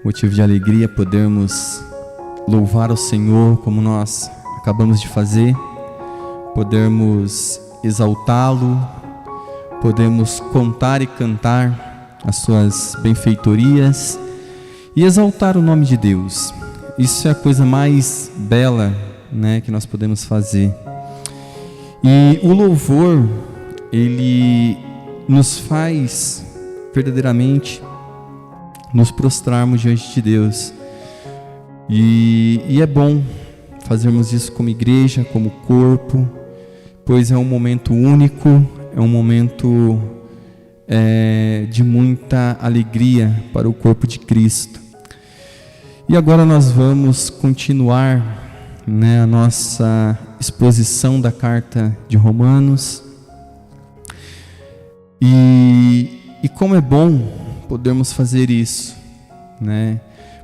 motivo de alegria podermos louvar ao Senhor como nós acabamos de fazer, podermos exaltá-lo, podemos contar e cantar as suas benfeitorias e exaltar o nome de Deus. Isso é a coisa mais bela, que nós podemos fazer. E o louvor, ele nos faz verdadeiramente nos prostrarmos diante de Deus. E é bom fazermos isso como igreja, como corpo, pois é um momento único, é um momento de muita alegria para o corpo de Cristo. E agora nós vamos continuar a nossa exposição da carta de Romanos. E como é bom podermos fazer isso,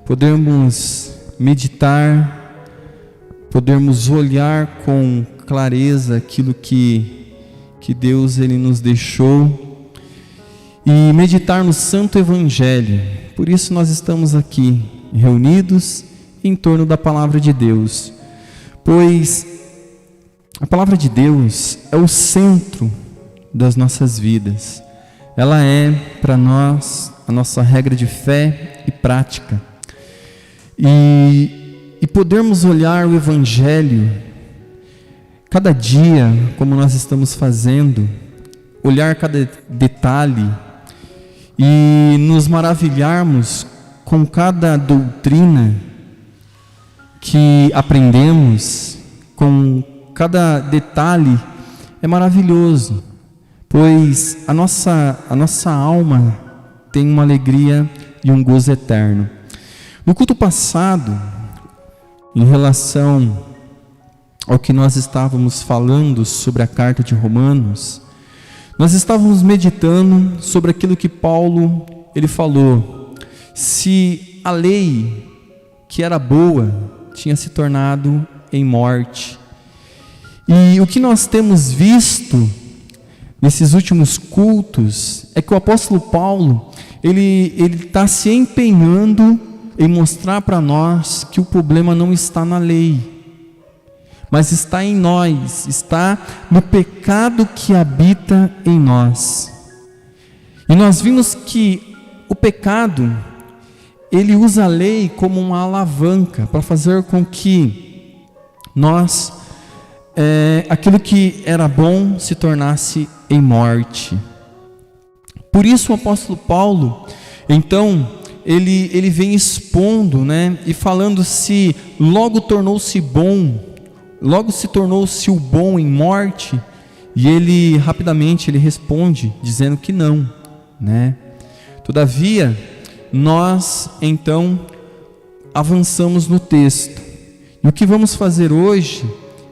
podermos meditar, podermos olhar com clareza aquilo que Deus ele nos deixou e meditar no Santo Evangelho. Por isso nós estamos aqui reunidos em torno da Palavra de Deus, pois a Palavra de Deus é o centro das nossas vidas. Ela é para nós a nossa regra de fé e prática. E podermos olhar o Evangelho cada dia, como nós estamos fazendo, olhar cada detalhe e nos maravilharmos com cada doutrina que aprendemos, com cada detalhe, é maravilhoso, pois a nossa alma tem uma alegria e um gozo eterno. No culto passado, em relação ao que nós estávamos falando sobre a carta de Romanos, nós estávamos meditando sobre aquilo que Paulo ele falou. Se a lei que era boa tinha se tornado em morte. E o que nós temos visto nesses últimos cultos é que o apóstolo Paulo ele está se empenhando em mostrar para nós que o problema não está na lei, mas está em nós, está no pecado que habita em nós. E nós vimos que o pecado, ele usa a lei como uma alavanca para fazer com que nós, aquilo que era bom se tornasse em morte. Por isso o apóstolo Paulo, então, ele vem expondo, e falando se logo se tornou-se o bom em morte, e ele rapidamente ele responde dizendo que não, Todavia, nós então avançamos no texto. E o que vamos fazer hoje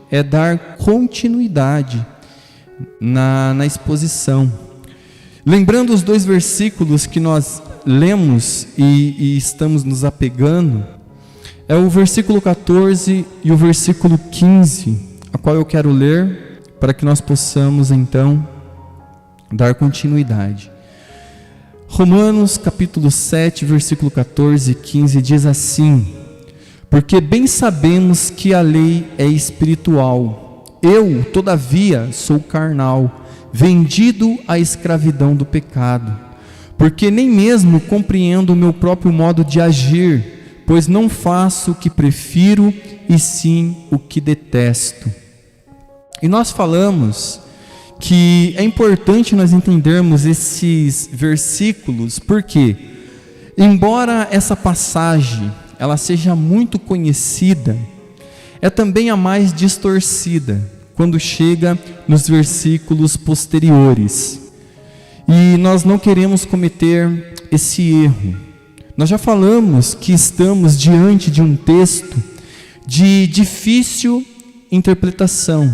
é dar continuidade na exposição. Lembrando os dois versículos que nós lemos e estamos nos apegando, é o versículo 14 e o versículo 15, a qual eu quero ler para que nós possamos então dar continuidade. Romanos capítulo 7, versículo 14 e 15 diz assim: porque bem sabemos que a lei é espiritual, eu, todavia, sou carnal, vendido à escravidão do pecado, porque nem mesmo compreendo o meu próprio modo de agir, pois não faço o que prefiro, e sim o que detesto. E nós falamos que é importante nós entendermos esses versículos, porque embora essa passagem ela seja muito conhecida, é também a mais distorcida quando chega nos versículos posteriores. E nós não queremos cometer esse erro. Nós já falamos que estamos diante de um texto de difícil interpretação.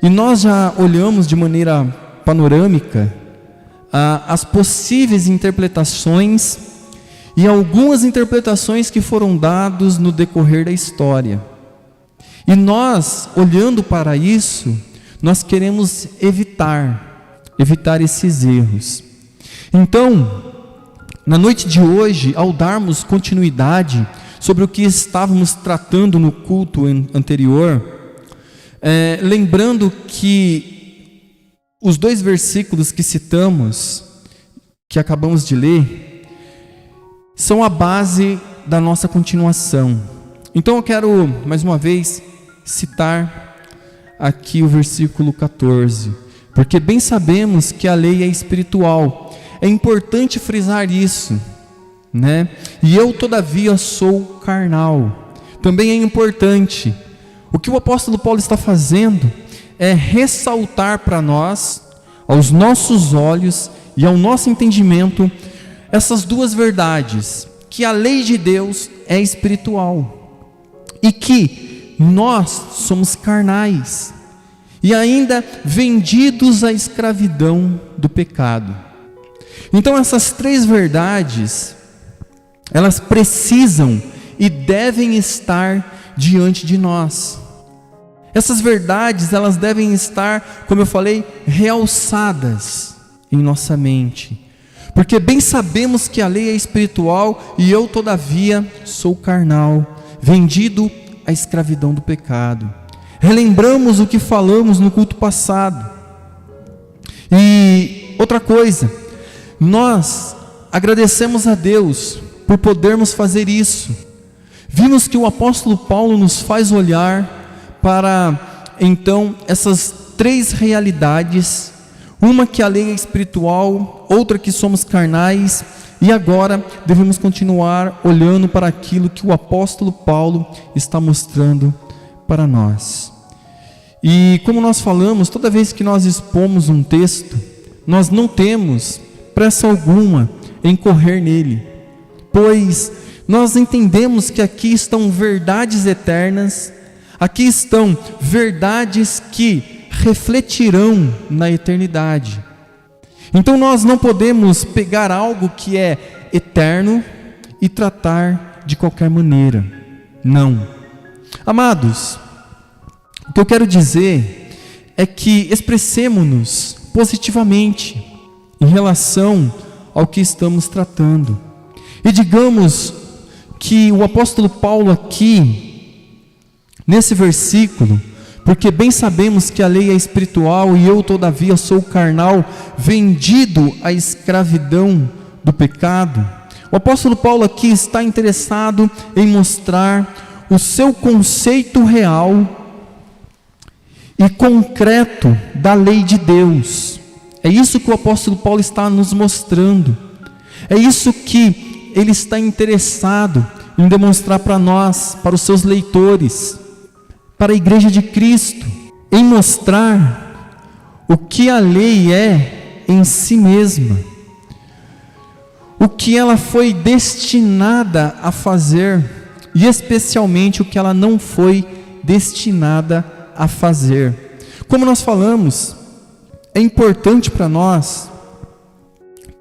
E nós já olhamos de maneira panorâmica as possíveis interpretações e algumas interpretações que foram dadas no decorrer da história. E nós, olhando para isso, nós queremos evitar esses erros. Então, Na noite de hoje, ao darmos continuidade sobre o que estávamos tratando no culto anterior, lembrando que os 2 versículos que citamos, que acabamos de ler, são a base da nossa continuação. Então eu quero, mais uma vez, citar aqui o versículo 14, porque bem sabemos que a lei é espiritual. É importante frisar isso, né? E eu, todavia, sou carnal. Também é importante. O que o apóstolo Paulo está fazendo é ressaltar para nós, aos nossos olhos e ao nosso entendimento, essas 2 verdades: que a lei de Deus é espiritual e que nós somos carnais e ainda vendidos à escravidão do pecado. Então essas 3 verdades, elas precisam e devem estar diante de nós. Essas verdades, elas devem estar, como eu falei, realçadas em nossa mente. Porque bem sabemos que a lei é espiritual e eu, todavia, sou carnal, vendido à escravidão do pecado. Relembramos o que falamos no culto passado. E outra coisa, nós agradecemos a Deus por podermos fazer isso. Vimos que o apóstolo Paulo nos faz olhar para, então, essas 3 realidades: uma que a lei é espiritual, outra que somos carnais, e agora devemos continuar olhando para aquilo que o apóstolo Paulo está mostrando para nós. E como nós falamos, toda vez que nós expomos um texto, nós não temos pressa alguma em correr nele, pois nós entendemos que aqui estão verdades eternas, aqui estão verdades que refletirão na eternidade. Então nós não podemos pegar algo que é eterno e tratar de qualquer maneira. Não. Amados, o que eu quero dizer é que expressemo-nos positivamente em relação ao que estamos tratando. E digamos que o apóstolo Paulo aqui, nesse versículo, porque bem sabemos que a lei é espiritual e eu, todavia, sou carnal, vendido à escravidão do pecado. O apóstolo Paulo aqui está interessado em mostrar o seu conceito real e concreto da lei de Deus. É isso que o apóstolo Paulo está nos mostrando. É isso que ele está interessado em demonstrar para nós, para os seus leitores, para a igreja de Cristo, em mostrar o que a lei é em si mesma, o que ela foi destinada a fazer e especialmente o que ela não foi destinada a fazer. Como nós falamos, é importante para nós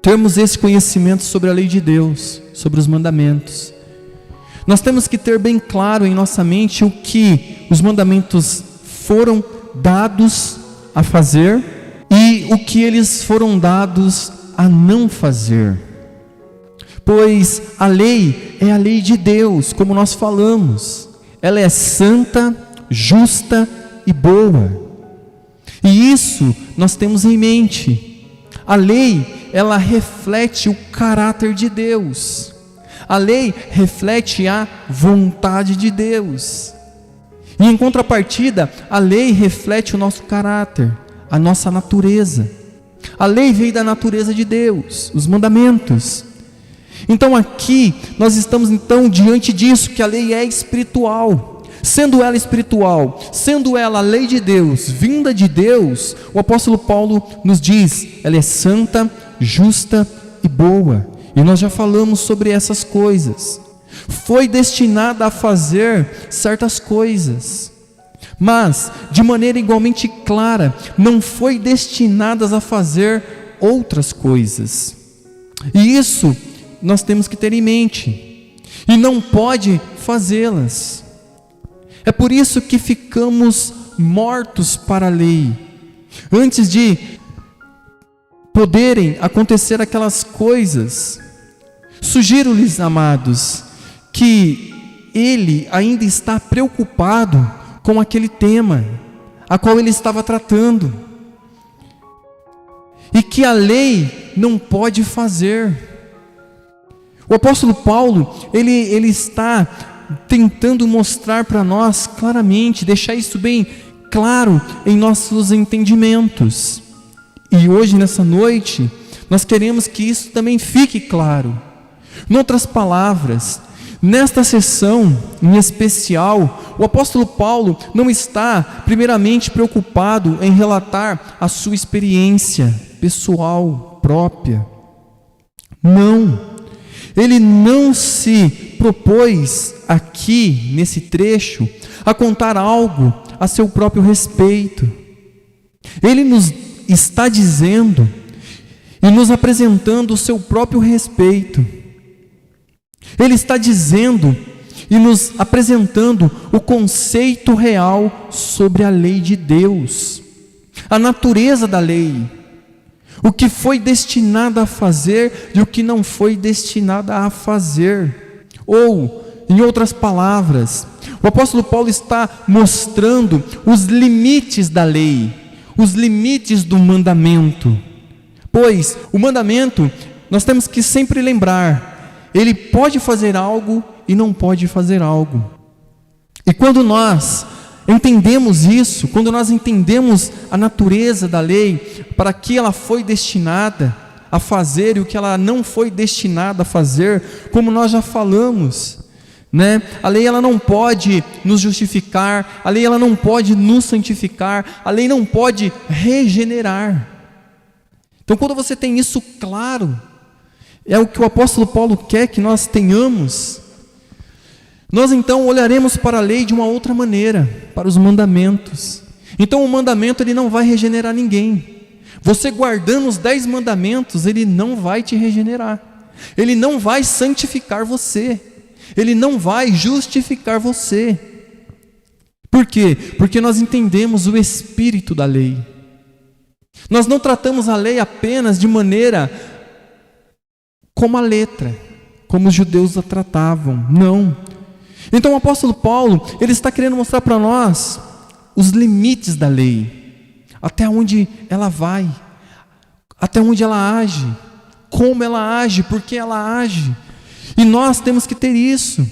termos esse conhecimento sobre a lei de Deus, sobre os mandamentos. Nós temos que ter bem claro em nossa mente o que os mandamentos foram dados a fazer e o que eles foram dados a não fazer. Pois a lei é a lei de Deus, como nós falamos. Ela é santa, justa e boa. E isso nós temos em mente. A lei, ela reflete o caráter de Deus. A lei reflete a vontade de Deus. E em contrapartida, a lei reflete o nosso caráter, a nossa natureza. A lei veio da natureza de Deus, os mandamentos. Então aqui, nós estamos então diante disso, que a lei é espiritual. Sendo ela espiritual, sendo ela a lei de Deus, vinda de Deus, o apóstolo Paulo nos diz, ela é santa, justa e boa. E nós já falamos sobre essas coisas. Foi destinada a fazer certas coisas, mas de maneira igualmente clara, não foi destinada a fazer outras coisas. E isso nós temos que ter em mente, e não pode fazê-las. É por isso que ficamos mortos para a lei, antes de poderem acontecer aquelas coisas Sugiro-lhes, amados, que ele ainda está preocupado com aquele tema a qual ele estava tratando, e que a lei não pode fazer. O apóstolo Paulo, ele está tentando mostrar para nós claramente, deixar isso bem claro em nossos entendimentos. E hoje, nessa noite, nós queremos que isso também fique claro. Em outras palavras, nesta sessão em especial, o apóstolo Paulo não está primeiramente preocupado em relatar a sua experiência pessoal, própria. Não, ele não se propôs aqui, nesse trecho, a contar algo a seu próprio respeito. Ele nos está dizendo e nos apresentando o seu próprio respeito. Ele está dizendo e nos apresentando o conceito real sobre a lei de Deus, a natureza da lei, o que foi destinado a fazer e o que não foi destinado a fazer. Ou, em outras palavras, o apóstolo Paulo está mostrando os limites da lei, os limites do mandamento. Pois o mandamento, nós temos que sempre lembrar, ele pode fazer algo e não pode fazer algo. E quando nós entendemos isso, quando nós entendemos a natureza da lei, para que ela foi destinada a fazer e o que ela não foi destinada a fazer, como nós já falamos, né? A lei ela não pode nos justificar, a lei ela não pode nos santificar, a lei não pode regenerar. Então, quando você tem isso claro, é o que o apóstolo Paulo quer que nós tenhamos. Nós então olharemos para a lei de uma outra maneira, para os mandamentos. Então o mandamento ele não vai regenerar ninguém. Você guardando os 10 mandamentos, ele não vai te regenerar. Ele não vai santificar você. Ele não vai justificar você. Por quê? Porque nós entendemos o espírito da lei. Nós não tratamos a lei apenas de maneira como a letra, como os judeus a tratavam. Não. Então o apóstolo Paulo, ele está querendo mostrar para nós os limites da lei, até onde ela vai, até onde ela age, como ela age, por que ela age. E nós temos que ter isso.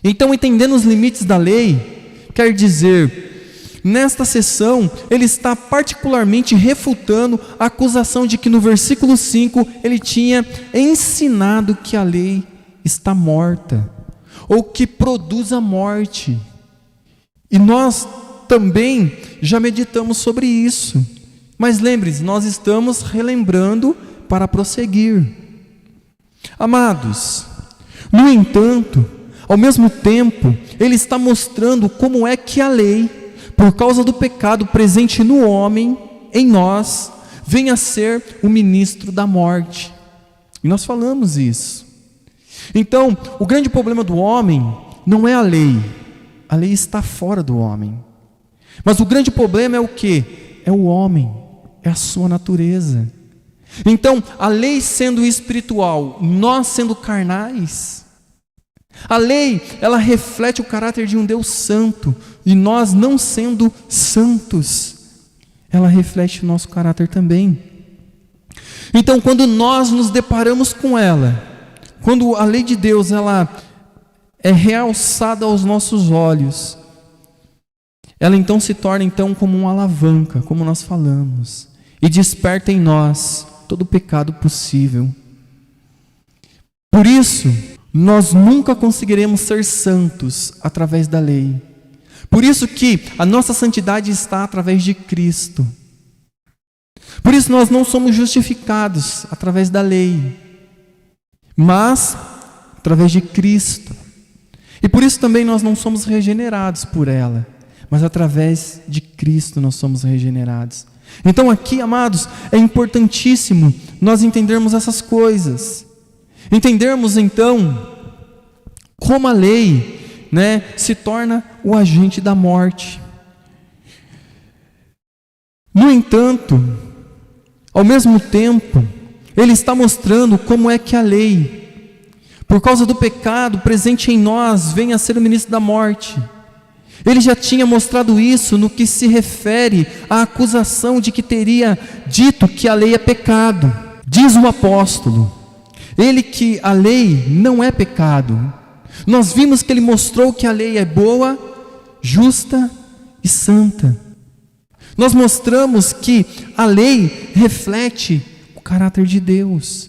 Então, entendendo os limites da lei, quer dizer, nesta sessão, ele está particularmente refutando a acusação de que no versículo 5, ele tinha ensinado que a lei está morta, ou que produz a morte. E nós também já meditamos sobre isso. Mas lembre-se, nós estamos relembrando para prosseguir. Amados, no entanto, ao mesmo tempo, ele está mostrando como é que a lei, por causa do pecado presente no homem, em nós, vem a ser o ministro da morte. E nós falamos isso. Então, o grande problema do homem não é a lei está fora do homem. Mas o grande problema é o quê? É o homem, é a sua natureza. Então, a lei sendo espiritual, nós sendo carnais, a lei, ela reflete o caráter de um Deus santo, e nós não sendo santos, ela reflete o nosso caráter também. Então, quando nós nos deparamos com ela, quando a lei de Deus, ela é realçada aos nossos olhos, ela então se torna então como uma alavanca, como nós falamos, e desperta em nós todo o pecado possível. Por isso, nós nunca conseguiremos ser santos através da lei. Por isso que a nossa santidade está através de Cristo. Por isso nós não somos justificados através da lei, mas através de Cristo. E por isso também nós não somos regenerados por ela, mas através de Cristo nós somos regenerados. Então aqui, amados, é importantíssimo nós entendermos essas coisas. Entendermos então como a lei, se torna o agente da morte. No entanto, ao mesmo tempo, ele está mostrando como é que a lei, por causa do pecado presente em nós, venha a ser o ministro da morte. Ele já tinha mostrado isso no que se refere à acusação de que teria dito que a lei é pecado. Diz o apóstolo, ele que a lei não é pecado. Nós vimos que ele mostrou que a lei é boa, justa e santa. Nós mostramos que a lei reflete o caráter de Deus.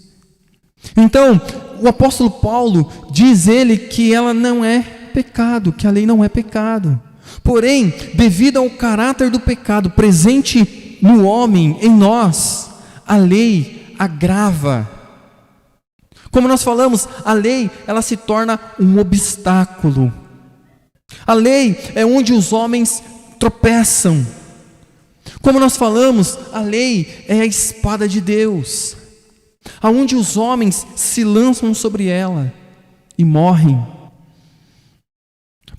Então, o apóstolo Paulo diz ele que ela não é pecado, que a lei não é pecado. Porém, devido ao caráter do pecado presente no homem, em nós, a lei agrava. Como nós falamos, a lei, ela se torna um obstáculo. A lei é onde os homens tropeçam. Como nós falamos, a lei é a espada de Deus, aonde os homens se lançam sobre ela e morrem.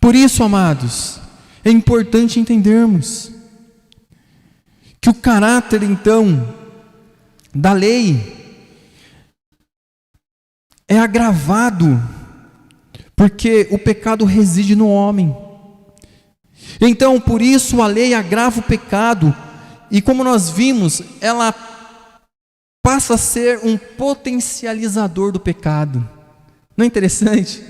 Por isso, amados, é importante entendermos que o caráter, então, da lei é agravado, porque o pecado reside no homem. Então, por isso, a lei agrava o pecado, e como nós vimos, ela passa a ser um potencializador do pecado. Não é interessante?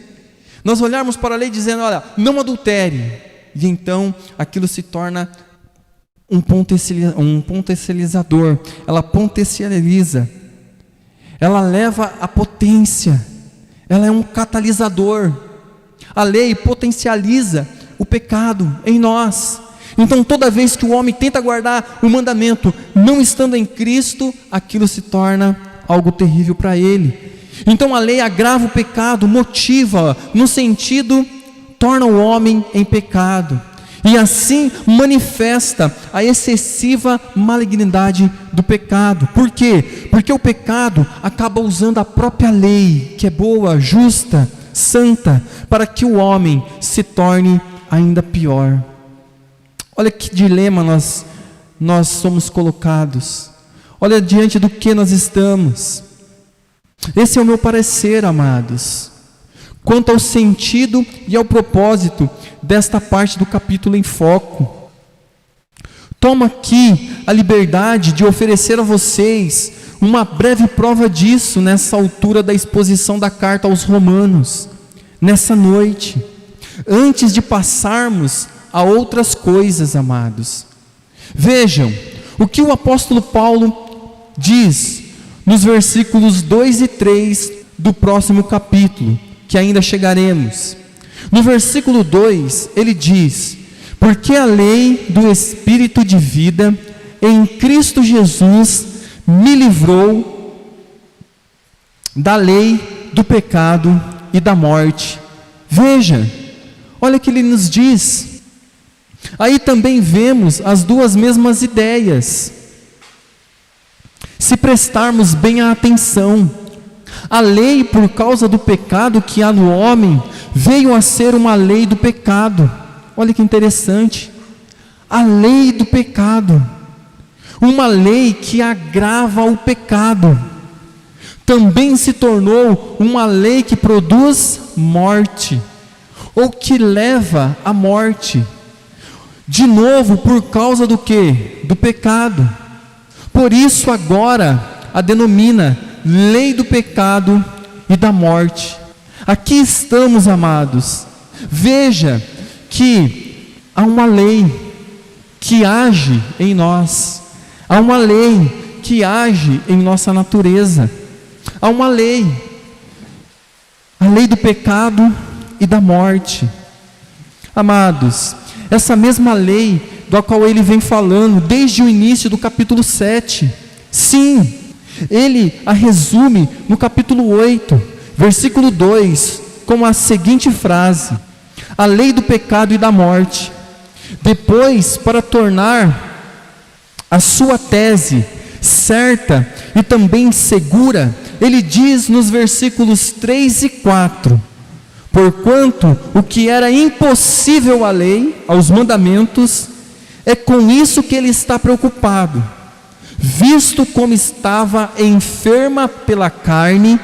Nós olharmos para a lei dizendo, olha, não adultere, e então aquilo se torna um potencializador. Ela potencializa, ela leva à potência, ela é um catalisador. A lei potencializa o pecado em nós. Então toda vez que o homem tenta guardar o mandamento, não estando em Cristo, aquilo se torna algo terrível para ele. Então a lei agrava o pecado, motiva, no sentido, torna o homem em pecado. E assim manifesta a excessiva malignidade do pecado. Por quê? Porque o pecado acaba usando a própria lei, que é boa, justa, santa, para que o homem se torne ainda pior. Olha que dilema nós somos colocados. Olha diante do que nós estamos. Esse é o meu parecer, amados, quanto ao sentido e ao propósito desta parte do capítulo em foco. Tomo aqui a liberdade de oferecer a vocês uma breve prova disso nessa altura da exposição da carta aos Romanos, nessa noite, antes de passarmos a outras coisas, amados. Vejam o que o apóstolo Paulo diz nos versículos 2 e 3 do próximo capítulo, que ainda chegaremos. No versículo 2 ele diz: porque a lei do Espírito de vida em Cristo Jesus me livrou da lei do pecado e da morte. Veja, olha o que ele nos diz. Aí também vemos as duas mesmas ideias. Se prestarmos bem a atenção, a lei, por causa do pecado que há no homem, veio a ser uma lei do pecado. Olha que interessante. A lei do pecado, uma lei que agrava o pecado, também se tornou uma lei que produz morte, ou que leva à morte. De novo, por causa do quê? Do pecado. Por isso agora a denomina lei do pecado e da morte. Aqui estamos, amados. Veja que há uma lei que age em nós. Há uma lei que age em nossa natureza. Há uma lei. A lei do pecado e da morte. Amados, essa mesma lei da qual ele vem falando desde o início do capítulo 7. Sim, ele a resume no capítulo 8, versículo 2, com a seguinte frase: a lei do pecado e da morte. Depois, para tornar a sua tese certa e também segura, ele diz nos versículos 3 e 4: porquanto o que era impossível à lei, aos mandamentos, é com isso que ele está preocupado, visto como estava enferma pela carne,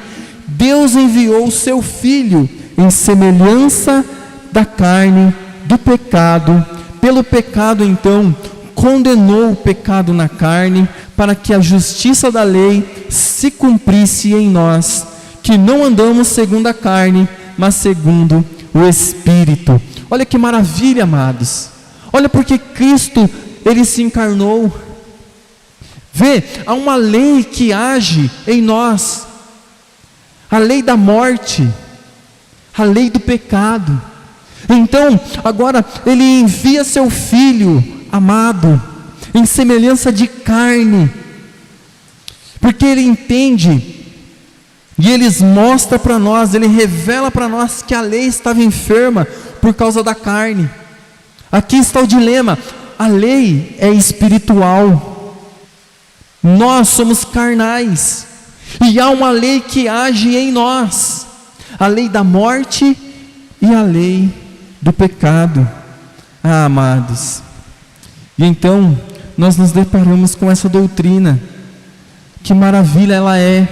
Deus enviou o seu Filho em semelhança da carne do pecado. Pelo pecado, então, condenou o pecado na carne, para que a justiça da lei se cumprisse em nós, que não andamos segundo a carne, mas segundo o Espírito. Olha que maravilha, amados. Olha porque Cristo, Ele se encarnou. Vê, há uma lei que age em nós, a lei da morte, a lei do pecado. Então, agora Ele envia seu Filho amado, em semelhança de carne, porque Ele entende, e Ele mostra para nós, Ele revela para nós que a lei estava enferma por causa da carne. Aqui está o dilema: a lei é espiritual, nós somos carnais, e há uma lei que age em nós, a lei da morte e a lei do pecado. Amados, e então nós nos deparamos com essa doutrina. Que maravilha ela é,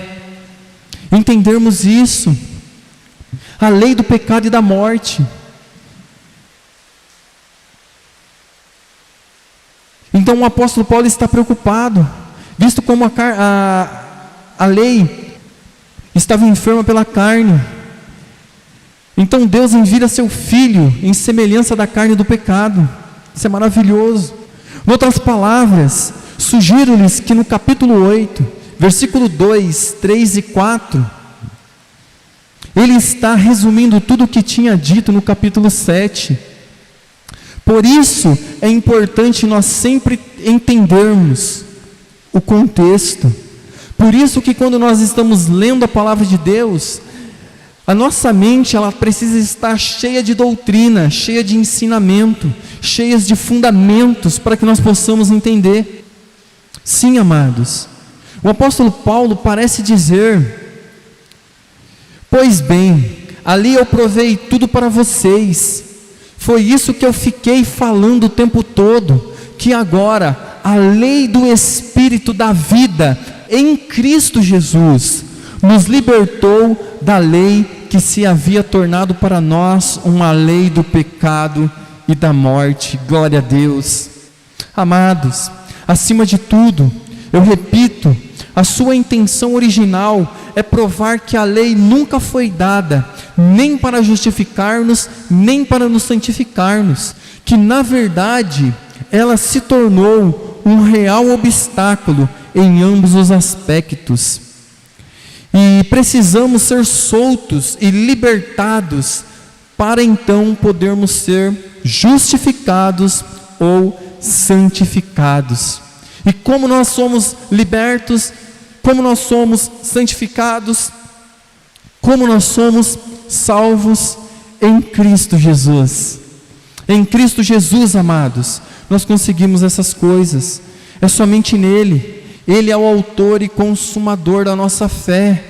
entendermos isso, a lei do pecado e da morte. Então o apóstolo Paulo está preocupado, visto como a lei estava enferma pela carne. Então Deus envia seu Filho em semelhança da carne do pecado. Isso é maravilhoso. Em outras palavras, sugiro-lhes que no capítulo 8, versículo 2, 3 e 4, ele está resumindo tudo o que tinha dito no capítulo 7. Por isso é importante nós sempre entendermos o contexto. Por isso que quando nós estamos lendo a palavra de Deus, a nossa mente ela precisa estar cheia de doutrina, cheia de ensinamento, cheias de fundamentos, para que nós possamos entender. Sim, amados, o apóstolo Paulo parece dizer: pois bem, ali eu provei tudo para vocês, foi isso que eu fiquei falando o tempo todo, que agora a lei do Espírito da vida em Cristo Jesus nos libertou da lei que se havia tornado para nós uma lei do pecado e da morte. Glória a Deus. Amados, acima de tudo, eu repito, a sua intenção original é provar que a lei nunca foi dada, nem para justificar-nos, nem para nos santificar-nos, que na verdade ela se tornou um real obstáculo em ambos os aspectos. E precisamos ser soltos e libertados para então podermos ser justificados ou santificados. E como nós somos libertos, como nós somos santificados, como nós somos salvos em Cristo Jesus. Em Cristo Jesus, amados, nós conseguimos essas coisas. É somente nele. Ele é o autor e consumador da nossa fé.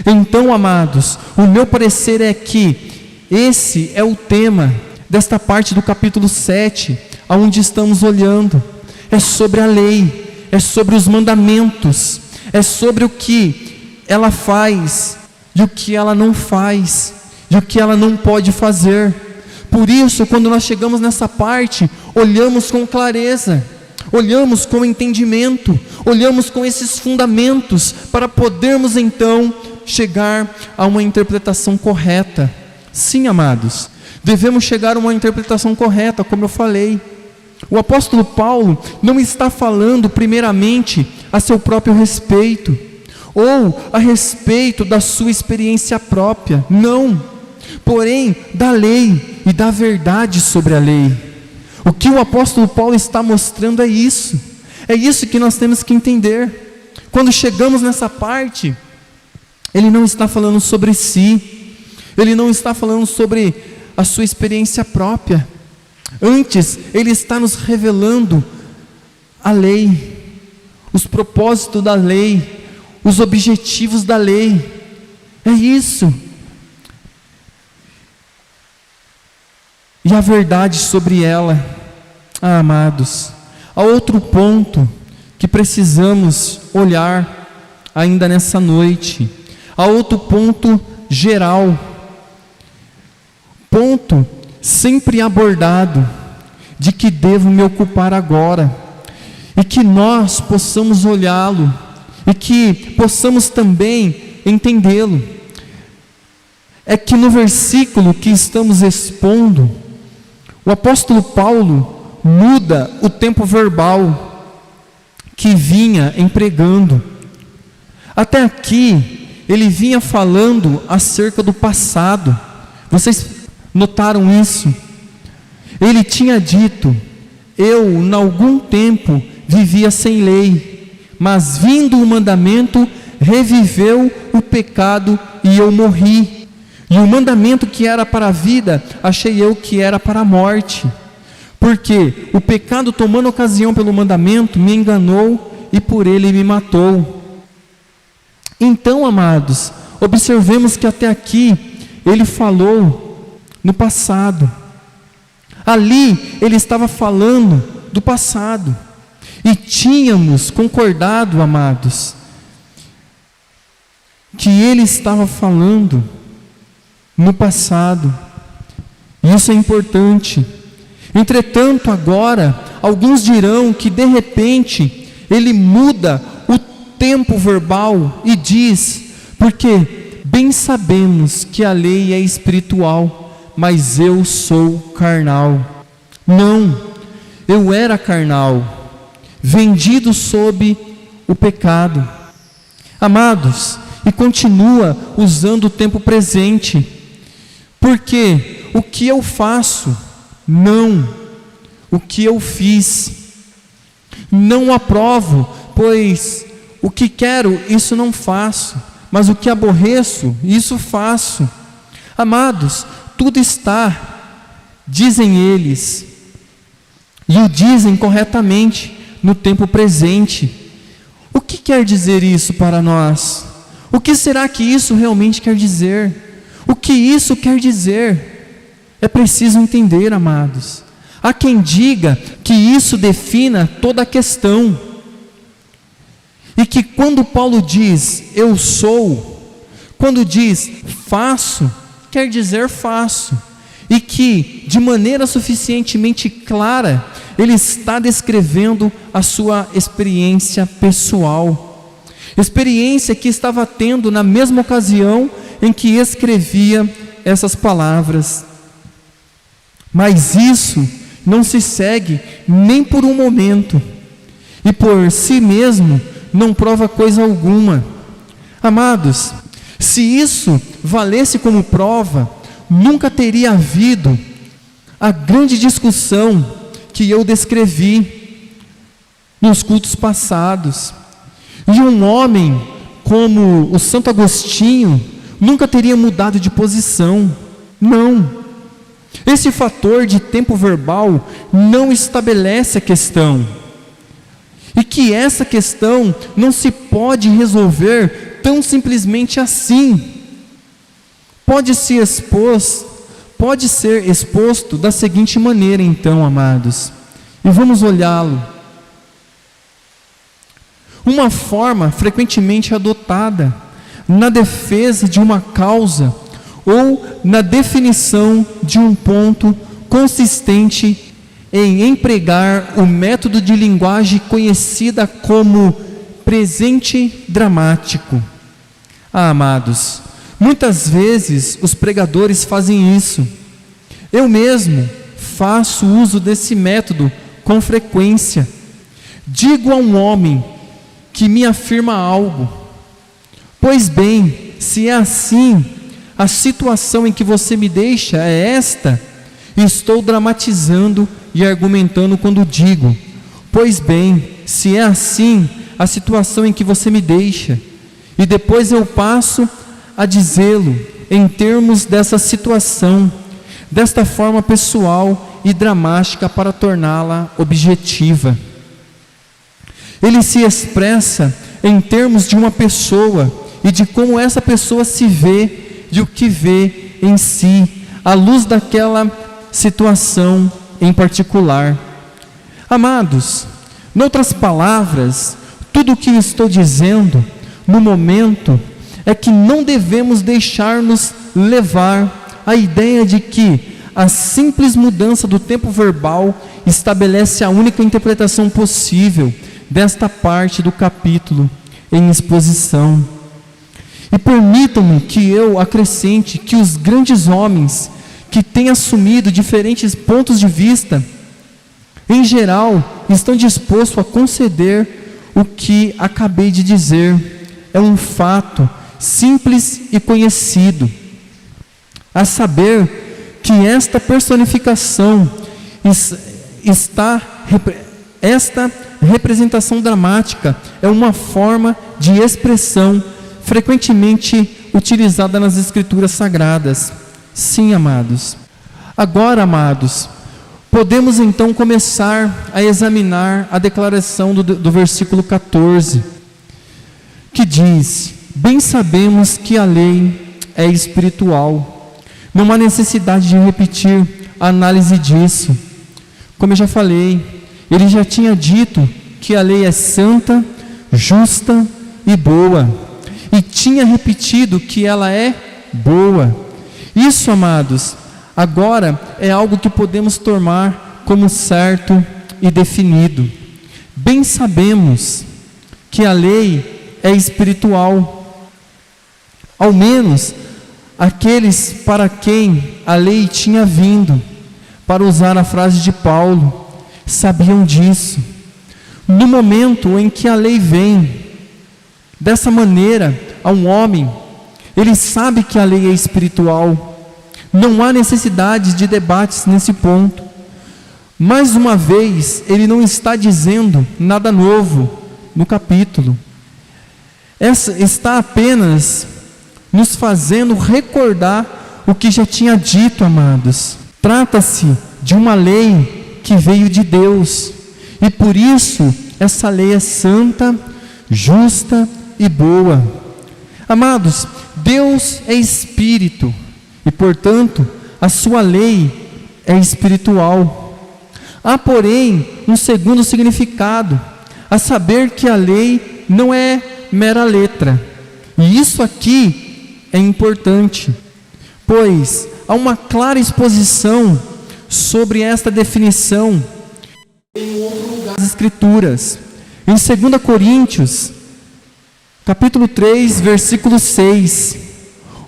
Então, amados, o meu parecer é que esse é o tema desta parte do capítulo 7, aonde estamos olhando. É sobre a lei, é sobre os mandamentos, é sobre o que ela faz e o que ela não faz, e o que ela não pode fazer. Por isso, quando nós chegamos nessa parte, olhamos com clareza, olhamos com entendimento, olhamos com esses fundamentos, para podermos então chegar a uma interpretação correta. Sim, amados, devemos chegar a uma interpretação correta, como eu falei. O apóstolo Paulo não está falando primeiramente a seu próprio respeito, ou a respeito da sua experiência própria, não, porém da lei e da verdade sobre a lei. O que o apóstolo Paulo está mostrando é isso que nós temos que entender. Quando chegamos nessa parte, ele não está falando sobre si, ele não está falando sobre a sua experiência própria. Antes, ele está nos revelando a lei, os propósitos da lei, os objetivos da lei. É isso. E a verdade sobre ela. Amados, há outro ponto que precisamos olhar ainda nessa noite. há outro ponto geral, ponto sempre abordado, de que devo me ocupar agora, e que nós possamos olhá-lo, e que possamos também entendê-lo. É que no versículo que estamos expondo, o apóstolo Paulo muda o tempo verbal que vinha empregando. Até aqui, ele vinha falando acerca do passado. Vocês notaram isso? Ele tinha dito: eu, em algum tempo, vivia sem lei, mas vindo o mandamento, reviveu o pecado e eu morri. E o mandamento que era para a vida, achei eu que era para a morte. Porque o pecado, tomando ocasião pelo mandamento, me enganou e por ele me matou. Então, amados, observemos que até aqui ele falou no passado. Ali ele estava falando do passado. E tínhamos concordado, amados, que ele estava falando no passado. Isso é importante. Entretanto, agora, alguns dirão que de repente ele muda o tempo verbal e diz: porque bem sabemos que a lei é espiritual, mas eu sou carnal. Não, eu era carnal, vendido sob o pecado. Amados, e continua usando o tempo presente, porque o que eu faço, não, o que eu fiz, não aprovo, pois o que quero, isso não faço, mas o que aborreço, isso faço. Amados, tudo está, dizem eles, e o dizem corretamente, no tempo presente. O que quer dizer isso para nós? O que será que isso realmente quer dizer? O que isso quer dizer? É preciso entender, amados. Há quem diga que isso defina toda a questão, e que quando Paulo diz eu sou, quando diz faço, quer dizer faço, e que de maneira suficientemente clara ele está descrevendo a sua experiência pessoal, experiência que estava tendo na mesma ocasião em que escrevia essas palavras. Mas isso não se segue nem por um momento, e por si mesmo não prova coisa alguma. Amados, se isso valesse como prova, nunca teria havido a grande discussão que eu descrevi nos cultos passados. E um homem como o Santo Agostinho nunca teria mudado de posição. Não. Esse fator de tempo verbal não estabelece a questão. E que essa questão não se pode resolver tão simplesmente assim. Pode ser exposto da seguinte maneira, então, amados, e vamos olhá-lo. Uma forma frequentemente adotada na defesa de uma causa ou na definição de um ponto consistente em empregar o método de linguagem conhecida como presente dramático. Amados, muitas vezes os pregadores fazem isso. Eu mesmo faço uso desse método com frequência. Digo a um homem que me afirma algo: pois bem, se é assim, a situação em que você me deixa é esta. Estou dramatizando e argumentando quando digo: pois bem, se é assim, a situação em que você me deixa. E depois eu passo a dizê-lo em termos dessa situação, desta forma pessoal e dramática, para torná-la objetiva. Ele se expressa em termos de uma pessoa e de como essa pessoa se vê, de o que vê em si, à luz daquela situação em particular. Amados, em outras palavras, tudo o que estou dizendo no momento é que não devemos deixar-nos levar à ideia de que a simples mudança do tempo verbal estabelece a única interpretação possível desta parte do capítulo em exposição. E permitam-me que eu acrescente que os grandes homens que têm assumido diferentes pontos de vista, em geral, estão dispostos a conceder o que acabei de dizer. É um fato simples e conhecido, a saber que esta personificação esta representação dramática é uma forma de expressão frequentemente utilizada nas Escrituras Sagradas. Sim, amados. Agora, amados, podemos então começar a examinar a declaração do versículo 14, que diz: bem sabemos que a lei é espiritual. Não há necessidade de repetir a análise disso. Como eu já falei, ele já tinha dito que a lei é santa, justa e boa, e tinha repetido que ela é boa. Isso, amados, agora é algo que podemos tomar como certo e definido. Bem sabemos que a lei é espiritual, ao menos aqueles para quem a lei tinha vindo, para usar a frase de Paulo, sabiam disso. No momento em que a lei vem dessa maneira a um homem, ele sabe que a lei é espiritual. Não há necessidade de debates nesse ponto. Mais uma vez, ele não está dizendo nada novo no capítulo. Está apenas nos fazendo recordar o que já tinha dito, amados. Trata-se de uma lei que veio de Deus, e por isso essa lei é santa, justa e boa. Amados, Deus é espírito, e portanto a sua lei é espiritual. Há, porém, um segundo significado, a saber que a lei não é mera letra. E isso aqui é importante, pois há uma clara exposição sobre esta definição em outro lugar das Escrituras. Em 2 Coríntios, capítulo 3, versículo 6,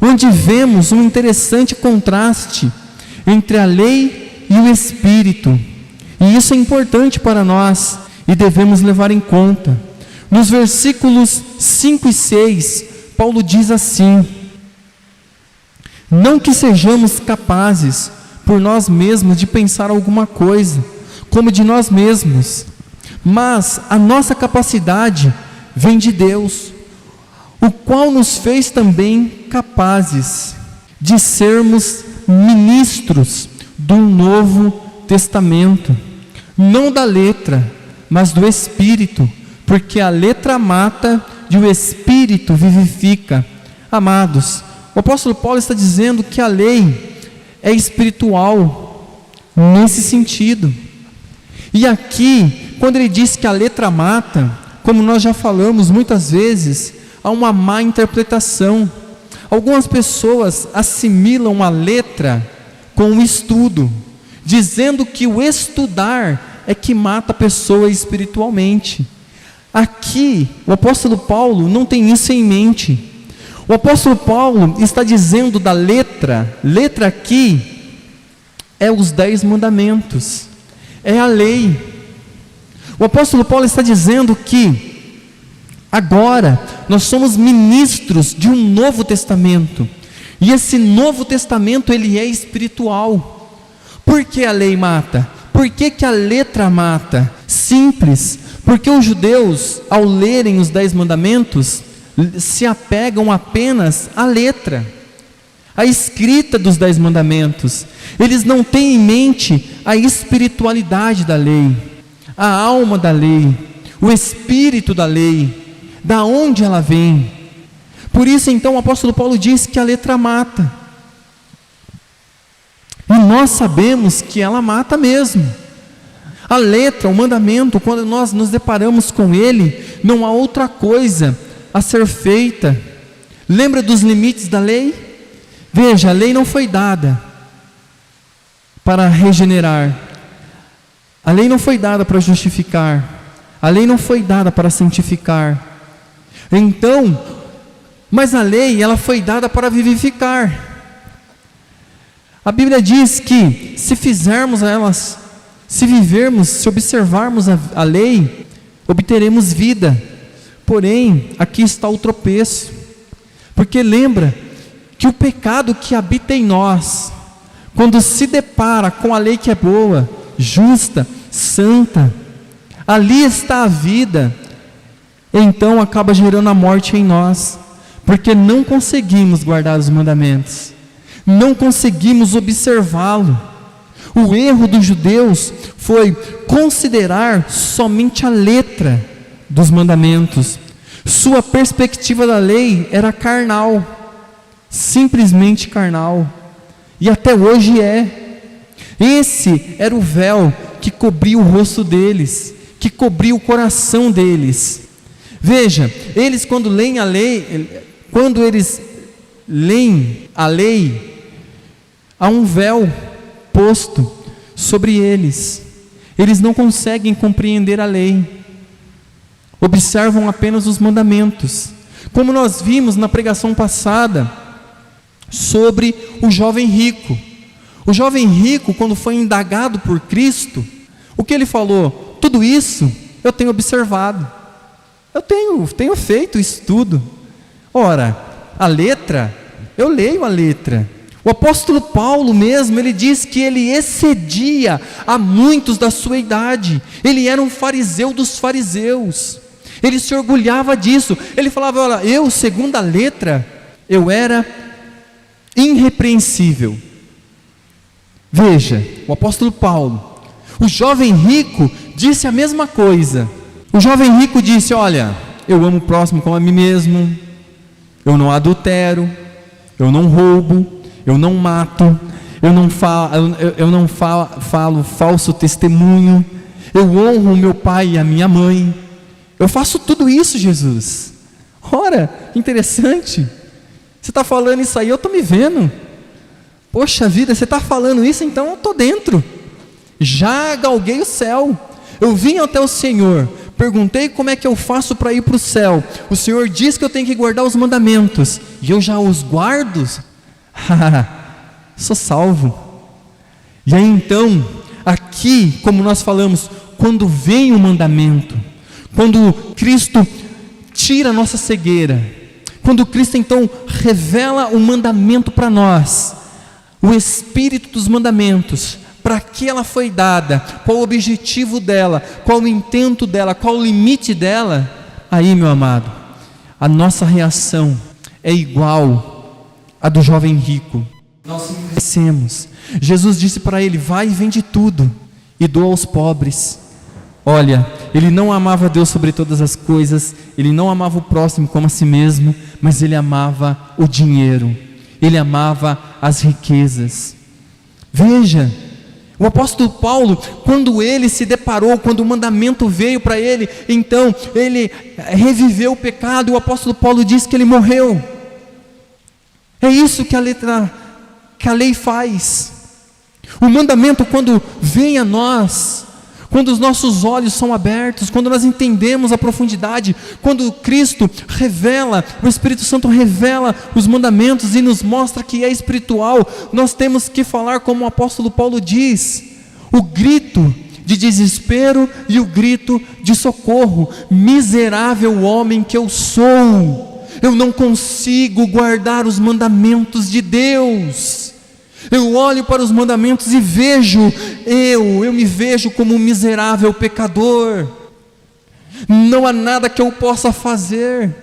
onde vemos um interessante contraste entre a lei e o Espírito. E isso é importante para nós e devemos levar em conta. Nos versículos 5 e 6, Paulo diz assim: não que sejamos capazes por nós mesmos de pensar alguma coisa, como de nós mesmos, mas a nossa capacidade vem de Deus, o qual nos fez também capazes de sermos ministros de um novo testamento, não da letra, mas do Espírito, porque a letra mata e o Espírito vivifica. Amados, o apóstolo Paulo está dizendo que a lei é espiritual nesse sentido. E aqui, quando ele diz que a letra mata, como nós já falamos muitas vezes, há uma má interpretação. Algumas pessoas assimilam a letra com o estudo, dizendo que o estudar é que mata a pessoa espiritualmente. Aqui, o apóstolo Paulo não tem isso em mente. O apóstolo Paulo está dizendo da letra aqui é os 10 mandamentos, é a lei. O apóstolo Paulo está dizendo que agora nós somos ministros de um novo testamento, e esse novo testamento ele é espiritual. Por que a lei mata? Por que a letra mata? Simples, porque os judeus, ao lerem os 10 mandamentos, se apegam apenas à letra, à escrita dos 10 mandamentos. Eles não têm em mente a espiritualidade da lei, a alma da lei, o espírito da lei, da onde ela vem. Por isso então o apóstolo Paulo diz que a letra mata, e nós sabemos que ela mata mesmo. A letra, o mandamento, quando nós nos deparamos com ele, não há outra coisa a ser feita Lembra dos limites da lei? Veja, a lei não foi dada para regenerar, a lei não foi dada para justificar, a lei não foi dada para santificar. Então, mas a lei, ela foi dada para vivificar. A Bíblia diz que se fizermos elas, se vivermos, se observarmos a lei, obteremos vida. Porém, aqui está o tropeço, porque lembra que o pecado que habita em nós, quando se depara com a lei que é boa, justa, santa, ali está a vida, então acaba gerando a morte em nós, porque não conseguimos guardar os mandamentos, não conseguimos observá-lo. O erro dos judeus foi considerar somente a letra dos mandamentos. Sua perspectiva da lei era carnal, simplesmente carnal, e até hoje é. Esse era o véu que cobria o rosto deles, que cobria o coração deles. Veja, eles quando leem a lei, há um véu posto sobre eles. Eles não conseguem compreender a lei, observam apenas os mandamentos. Como nós vimos na pregação passada sobre o jovem rico. O jovem rico, quando foi indagado por Cristo, o que ele falou? Tudo isso eu tenho observado, eu tenho feito isso tudo. Ora, a letra, eu leio a letra. O apóstolo Paulo mesmo, ele diz que ele excedia a muitos da sua idade. Ele era um fariseu dos fariseus, ele se orgulhava disso. Ele falava, olha, eu, segundo a letra, eu era irrepreensível. Veja, o apóstolo Paulo. O jovem rico disse a mesma coisa. O jovem rico disse, olha, eu amo o próximo como a mim mesmo, eu não adultero, eu não roubo, eu não mato, eu não falo falso testemunho, eu honro o meu pai e a minha mãe, eu faço tudo isso, Jesus. Ora, interessante, você está falando isso aí, eu estou me vendo. Poxa vida, você está falando isso, então eu estou dentro, já galguei o céu, eu vim até o Senhor, perguntei como é que eu faço para ir para o céu, o Senhor diz que eu tenho que guardar os mandamentos, e eu já os guardo, sou salvo. E aí então, aqui, como nós falamos, quando vem o mandamento, quando Cristo tira a nossa cegueira, quando Cristo então revela o mandamento para nós, o espírito dos mandamentos, para que ela foi dada, qual o objetivo dela, qual o intento dela, qual o limite dela, aí, meu amado, a nossa reação é igual a do jovem rico. Nós merecemos. Jesus disse para ele, vai e vende tudo e doa aos pobres. Olha, ele não amava Deus sobre todas as coisas, ele não amava o próximo como a si mesmo, mas ele amava o dinheiro, ele amava as riquezas. Veja, o apóstolo Paulo, quando ele se deparou, quando o mandamento veio para ele, então ele reviveu o pecado, e o apóstolo Paulo diz que ele morreu. É isso que a lei faz. O mandamento, quando vem a nós, quando os nossos olhos são abertos, quando nós entendemos a profundidade, quando Cristo revela, o Espírito Santo revela os mandamentos e nos mostra que é espiritual, nós temos que falar como o apóstolo Paulo diz, o grito de desespero e o grito de socorro. Miserável homem que eu sou, eu não consigo guardar os mandamentos de Deus. Eu olho para os mandamentos e vejo, eu me vejo como um miserável pecador, não há nada que eu possa fazer.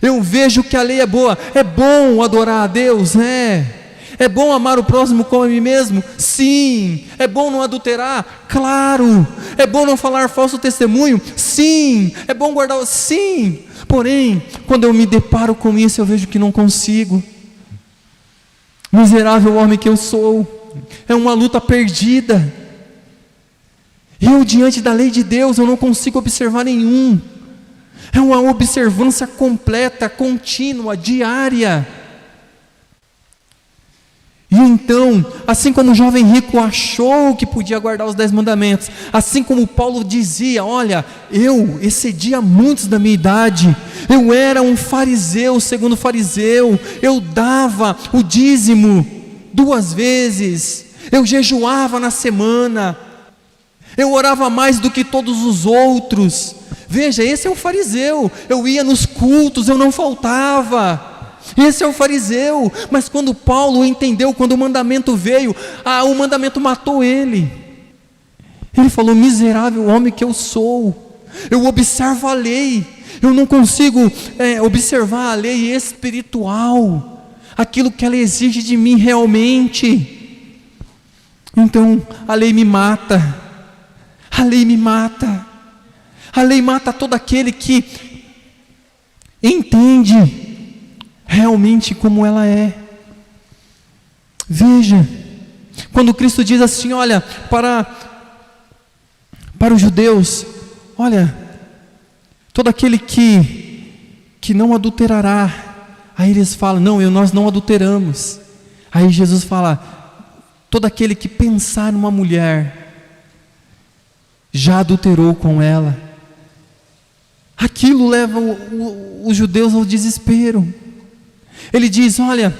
Eu vejo que a lei é boa, é bom adorar a Deus, é bom amar o próximo como a mim mesmo, sim. É bom não adulterar, claro. É bom não falar falso testemunho, sim. É bom guardar, sim. Porém, quando eu me deparo com isso, eu vejo que não consigo. Miserável homem que eu sou, é uma luta perdida. Eu diante da lei de Deus, eu não consigo observar nenhum. É uma observância completa, contínua, diária. E então, assim como o jovem rico achou que podia guardar os 10 mandamentos, assim como Paulo dizia, olha, eu excedia muitos da minha idade, eu era um fariseu, segundo fariseu, eu dava o dízimo 2 vezes, eu jejuava na semana, eu orava mais do que todos os outros. Veja, esse é o fariseu, eu ia nos cultos, eu não faltava. Esse é o fariseu. Mas quando Paulo entendeu, quando o mandamento veio, o mandamento matou ele. Ele falou, miserável homem que eu sou, eu observo a lei, eu não consigo observar a lei espiritual, aquilo que ela exige de mim realmente. Então a lei me mata, a lei me mata, a lei mata todo aquele que entende realmente como ela é. Veja, quando Cristo diz assim, olha, para os judeus, olha, todo aquele que não adulterará, aí eles falam, não, nós não adulteramos. Aí Jesus fala, todo aquele que pensar numa mulher, já adulterou com ela. Aquilo leva os judeus ao desespero. Ele diz, olha,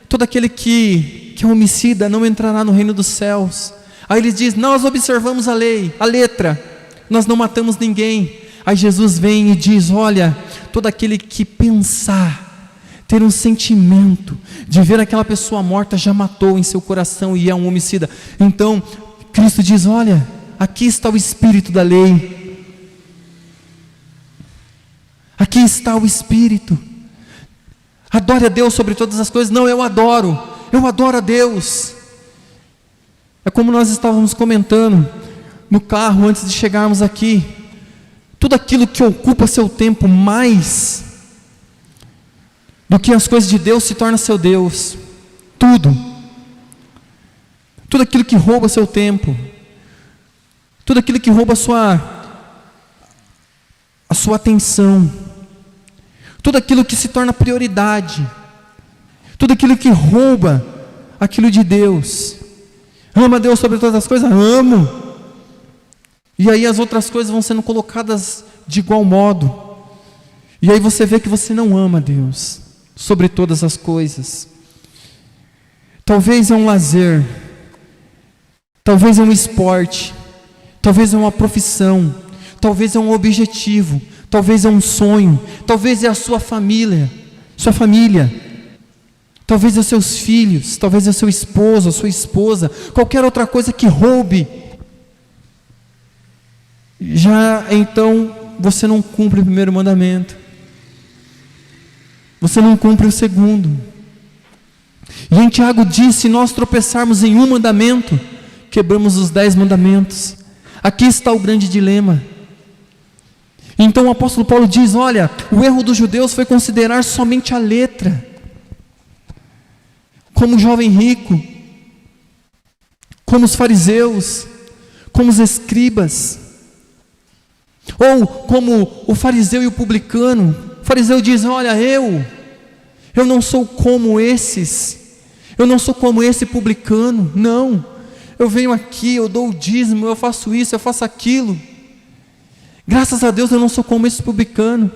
todo aquele que é homicida não entrará no reino dos céus. Aí ele diz, nós observamos a lei, a letra, nós não matamos ninguém. Aí Jesus vem e diz, olha, todo aquele que pensar, ter um sentimento de ver aquela pessoa morta, já matou em seu coração e é um homicida. Então Cristo diz, olha, aqui está o espírito da lei, aqui está o espírito. Adore a Deus sobre todas as coisas. Não, eu adoro a Deus. É como nós estávamos comentando no carro antes de chegarmos aqui, tudo aquilo que ocupa seu tempo mais do que as coisas de Deus se torna seu Deus. Tudo aquilo que rouba seu tempo, tudo aquilo que rouba a sua atenção, tudo aquilo que se torna prioridade, tudo aquilo que rouba aquilo de Deus. Ama Deus sobre todas as coisas? Amo. E aí as outras coisas vão sendo colocadas de igual modo. E aí você vê que você não ama Deus sobre todas as coisas. Talvez é um lazer, talvez é um esporte, talvez é uma profissão, talvez é um objetivo, talvez é um sonho, talvez é a sua família, talvez é os seus filhos, talvez é o seu esposo, a sua esposa, qualquer outra coisa que roube. Já então você não cumpre o primeiro mandamento, você não cumpre o segundo. E em Tiago diz, se nós tropeçarmos em um mandamento, quebramos os 10 mandamentos. Aqui está o grande dilema. Então o apóstolo Paulo diz, olha, o erro dos judeus foi considerar somente a letra, como o jovem rico, como os fariseus, como os escribas, ou como o fariseu e o publicano. O fariseu diz, olha, eu não sou como esses, eu não sou como esse publicano, não, eu venho aqui, eu dou o dízimo, eu faço isso, eu faço aquilo. Graças a Deus eu não sou como esse publicano.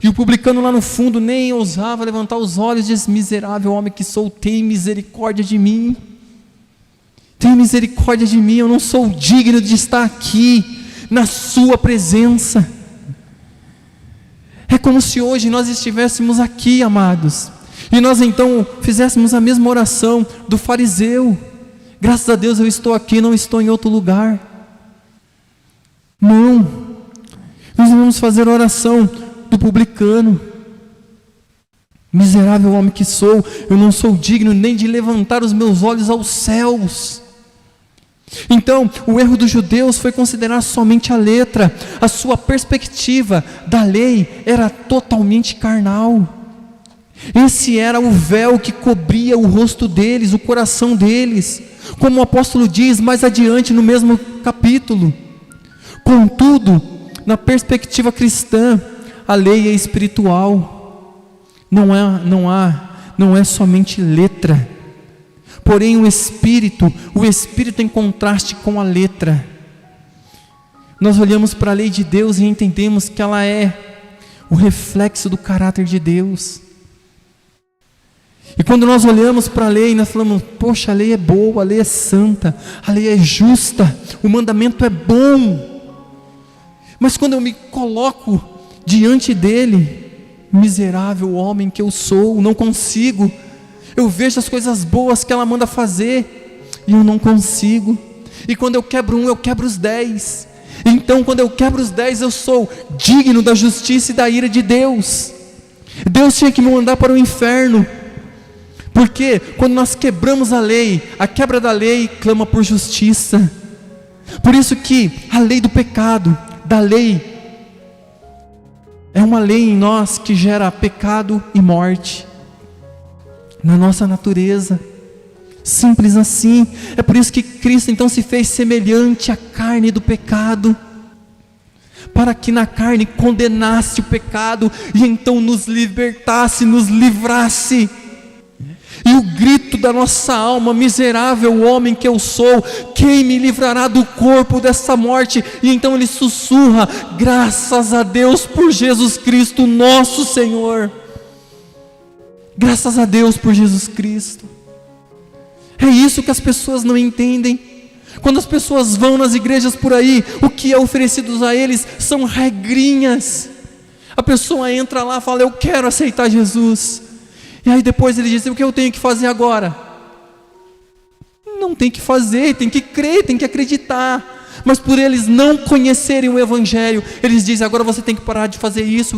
E o publicano lá no fundo nem ousava levantar os olhos e diz, miserável homem que sou, tem misericórdia de mim. Tem misericórdia de mim, eu não sou digno de estar aqui na sua presença. É como se hoje nós estivéssemos aqui, amados, e nós então fizéssemos a mesma oração do fariseu. Graças a Deus eu estou aqui, não estou em outro lugar. Não. Nós vamos fazer a oração do publicano. Miserável homem que sou, eu não sou digno nem de levantar os meus olhos aos céus. Então, o erro dos judeus foi considerar somente a letra. A sua perspectiva da lei era totalmente carnal. Esse era o véu que cobria o rosto deles, o coração deles. Como o apóstolo diz mais adiante no mesmo capítulo. Contudo, na perspectiva cristã, a lei é espiritual, não é somente letra. Porém o Espírito em contraste com a letra. Nós olhamos para a lei de Deus e entendemos que ela é o reflexo do caráter de Deus. E quando nós olhamos para a lei, nós falamos, poxa, a lei é boa, a lei é santa, a lei é justa, o mandamento é bom. Mas quando eu me coloco diante dele, miserável homem que eu sou, não consigo. Eu vejo as coisas boas que ela manda fazer e eu não consigo. E quando eu quebro eu quebro os 10. Então quando eu quebro os 10, eu sou digno da justiça e da ira de Deus. Deus tinha que me mandar para o inferno. Porque quando nós quebramos a lei, a quebra da lei clama por justiça. Por isso que a lei do pecado, da lei, é uma lei em nós que gera pecado e morte na nossa natureza, simples assim. É por isso que Cristo então se fez semelhante à carne do pecado, para que na carne condenasse o pecado e então nos libertasse, nos livrasse. E o grito da nossa alma, miserável homem que eu sou, quem me livrará do corpo dessa morte? E então ele sussurra, graças a Deus por Jesus Cristo nosso Senhor. Graças a Deus por Jesus Cristo. É isso que as pessoas não entendem. Quando as pessoas vão nas igrejas por aí, o que é oferecido a eles são regrinhas. A pessoa entra lá e fala, eu quero aceitar Jesus. E aí depois ele diz, o que eu tenho que fazer agora? Não tem que fazer, tem que crer, tem que acreditar. Mas por eles não conhecerem o Evangelho, eles dizem, agora você tem que parar de fazer isso.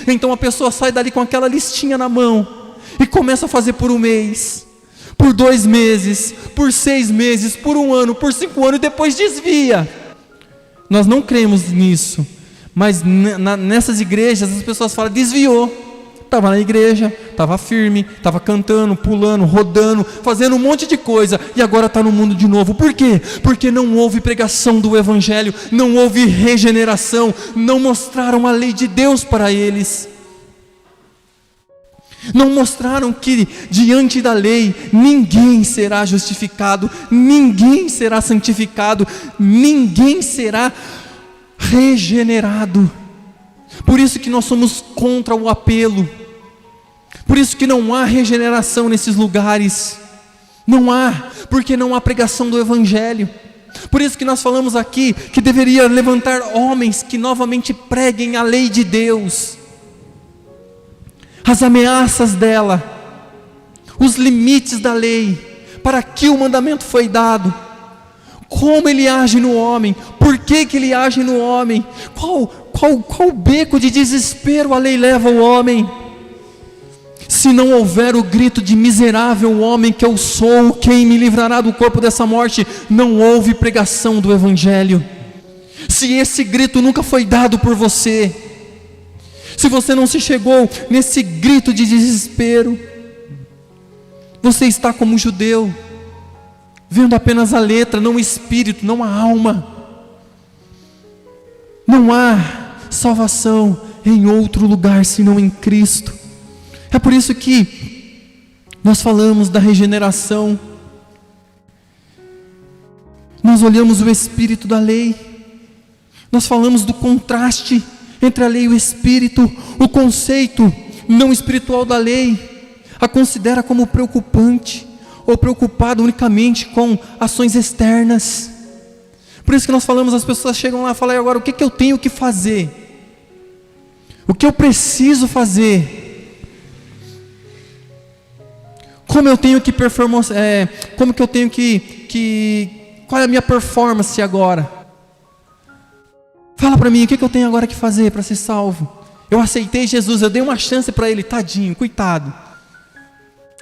Então a pessoa sai dali com aquela listinha na mão e começa a fazer por um mês, por 2 meses, por 6 meses, por 1 ano, por 5 anos, e depois desvia. Nós não cremos nisso, mas nessas igrejas as pessoas falam, desviou. Estava na igreja, estava firme, estava cantando, pulando, rodando, fazendo um monte de coisa, e agora está no mundo de novo. Por quê? Porque não houve pregação do Evangelho, não houve regeneração, não mostraram a lei de Deus para eles. Não mostraram que diante da lei ninguém será justificado, ninguém será santificado, ninguém será regenerado. Por isso que nós somos contra o apelo. Por isso que não há regeneração nesses lugares. Não há, porque não há pregação do Evangelho. Por isso que nós falamos aqui que deveria levantar homens que novamente preguem a lei de Deus, as ameaças dela, os limites da lei, para que o mandamento foi dado, como ele age no homem, por que ele age no homem, qual beco de desespero a lei leva o homem. Se não houver o grito de miserável homem que eu sou, quem me livrará do corpo dessa morte, não houve pregação do Evangelho. Se esse grito nunca foi dado por você, se você não se chegou nesse grito de desespero, você está como um judeu, vendo apenas a letra, não o espírito, não a alma. Não há salvação em outro lugar senão em Cristo. É por isso que nós falamos da regeneração. Nós olhamos o espírito da lei. Nós falamos do contraste entre a lei e o espírito. O conceito não espiritual da lei a considera como preocupante ou preocupado unicamente com ações externas. Por isso que nós falamos, as pessoas chegam lá e falam, agora o que eu tenho que fazer? O que eu preciso fazer? Como eu tenho que performar? Como que eu tenho qual é a minha performance agora? Fala para mim, o que eu tenho agora que fazer para ser salvo? Eu aceitei Jesus, eu dei uma chance para ele, tadinho, coitado.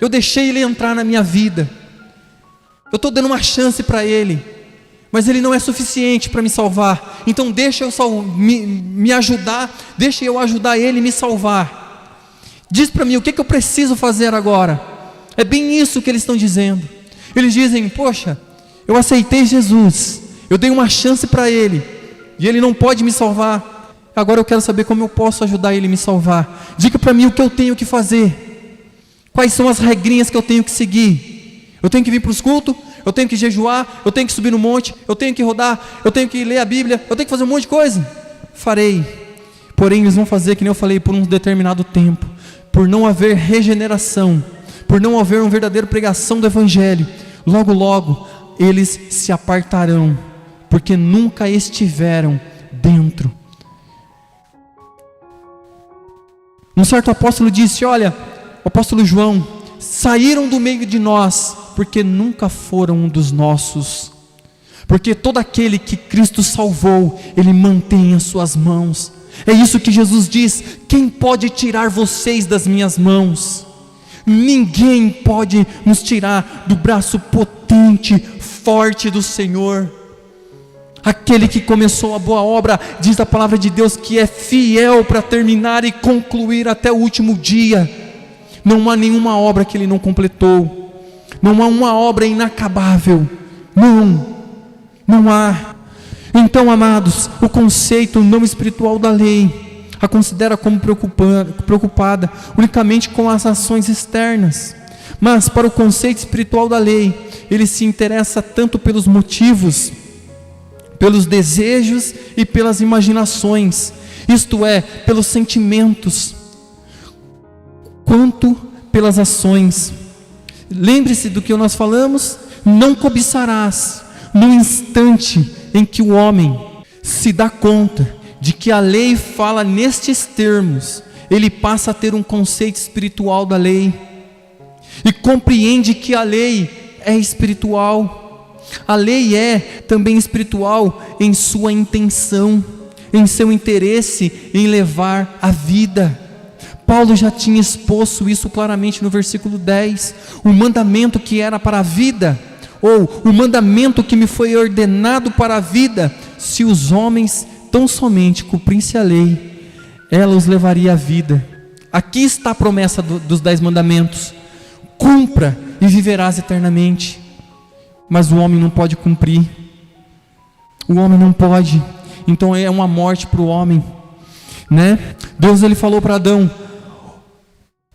Eu deixei ele entrar na minha vida. Eu estou dando uma chance para ele, mas ele não é suficiente para me salvar. Então deixa eu me ajudar, deixa eu ajudar ele a me salvar. Diz para mim, o que eu preciso fazer agora? É bem isso que eles estão dizendo. Eles dizem, poxa, eu aceitei Jesus, eu dei uma chance para ele, e ele não pode me salvar. Agora eu quero saber como eu posso ajudar ele a me salvar. Diga para mim o que eu tenho que fazer. Quais são as regrinhas que eu tenho que seguir? Eu tenho que vir para os cultos? Eu tenho que jejuar? Eu tenho que subir no monte? Eu tenho que rodar? Eu tenho que ler a Bíblia? Eu tenho que fazer um monte de coisa? Farei. Porém eles vão fazer, que nem eu falei, por um determinado tempo. Por não haver regeneração, por não haver uma verdadeira pregação do Evangelho, logo logo eles se apartarão, porque nunca estiveram dentro. Um certo apóstolo disse, olha, o apóstolo João, saíram do meio de nós, porque nunca foram um dos nossos. Porque todo aquele que Cristo salvou, Ele mantém em suas mãos. É isso que Jesus diz, quem pode tirar vocês das minhas mãos? Ninguém pode nos tirar do braço potente, forte do Senhor. Aquele que começou a boa obra, diz a palavra de Deus que é fiel para terminar e concluir até o último dia. Não há nenhuma obra que Ele não completou, não há uma obra inacabável, não há. Então, amados, o conceito não espiritual da lei a considera como preocupada unicamente com as ações externas, mas para o conceito espiritual da lei, ele se interessa tanto pelos motivos, pelos desejos e pelas imaginações, isto é, pelos sentimentos, quanto pelas ações. Lembre-se do que nós falamos, não cobiçarás. No instante em que o homem se dá conta de que a lei fala nestes termos, ele passa a ter um conceito espiritual da lei, e compreende que a lei é espiritual. A lei é também espiritual em sua intenção, em seu interesse em levar a vida. Paulo já tinha exposto isso claramente no versículo 10, o mandamento que era para a vida, ou o mandamento que me foi ordenado para a vida, se os homens tão somente cumprissem a lei, ela os levaria à vida. Aqui está a promessa dos 10 mandamentos: cumpra e viverás eternamente. Mas o homem não pode cumprir, o homem não pode, então é uma morte para o homem, né? Deus ele falou para Adão,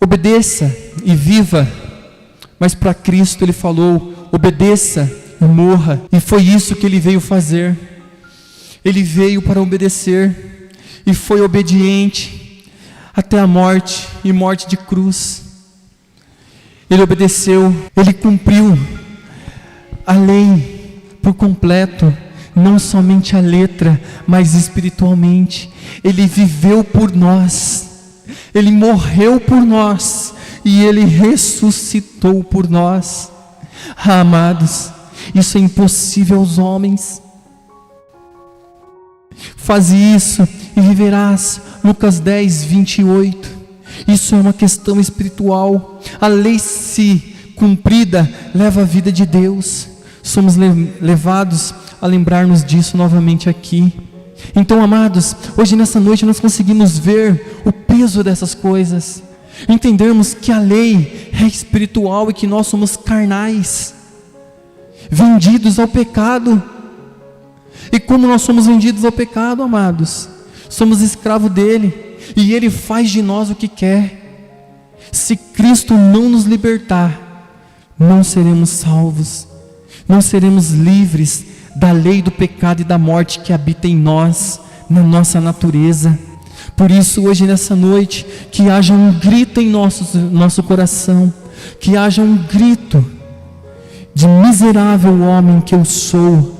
obedeça e viva, mas para Cristo ele falou, obedeça e morra. E foi isso que ele veio fazer. Ele veio para obedecer e foi obediente até a morte, e morte de cruz. Ele obedeceu, ele cumpriu a lei por completo, não somente a letra, mas espiritualmente. Ele viveu por nós, ele morreu por nós e ele ressuscitou por nós. Amados, isso é impossível aos homens. Faze isso e viverás. Lucas 10, 28. Isso é uma questão espiritual. A lei, se cumprida, leva a vida de Deus. Somos levados a lembrar-nos disso novamente aqui. Então, amados, hoje nessa noite nós conseguimos ver o peso dessas coisas, entendermos que a lei é espiritual e que nós somos carnais, vendidos ao pecado. E como nós somos vendidos ao pecado, amados, somos escravos dele, e ele faz de nós o que quer. Se Cristo não nos libertar, não seremos salvos, não seremos livres da lei do pecado e da morte que habita em nós, na nossa natureza. Por isso hoje nessa noite, que haja um grito em nosso coração, que haja um grito de miserável homem que eu sou.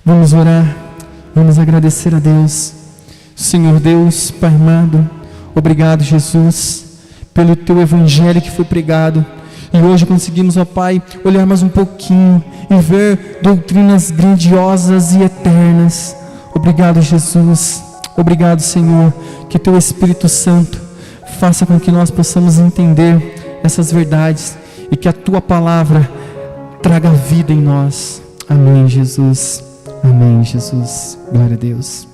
Vamos orar, vamos agradecer a Deus. Senhor Deus, Pai amado, obrigado Jesus, pelo Teu Evangelho que foi pregado, e hoje conseguimos, ó Pai, olhar mais um pouquinho e ver doutrinas grandiosas e eternas. Obrigado Jesus, obrigado Senhor, que Teu Espírito Santo faça com que nós possamos entender essas verdades e que a Tua palavra traga vida em nós. Amém, Jesus. Amém, Jesus. Glória a Deus.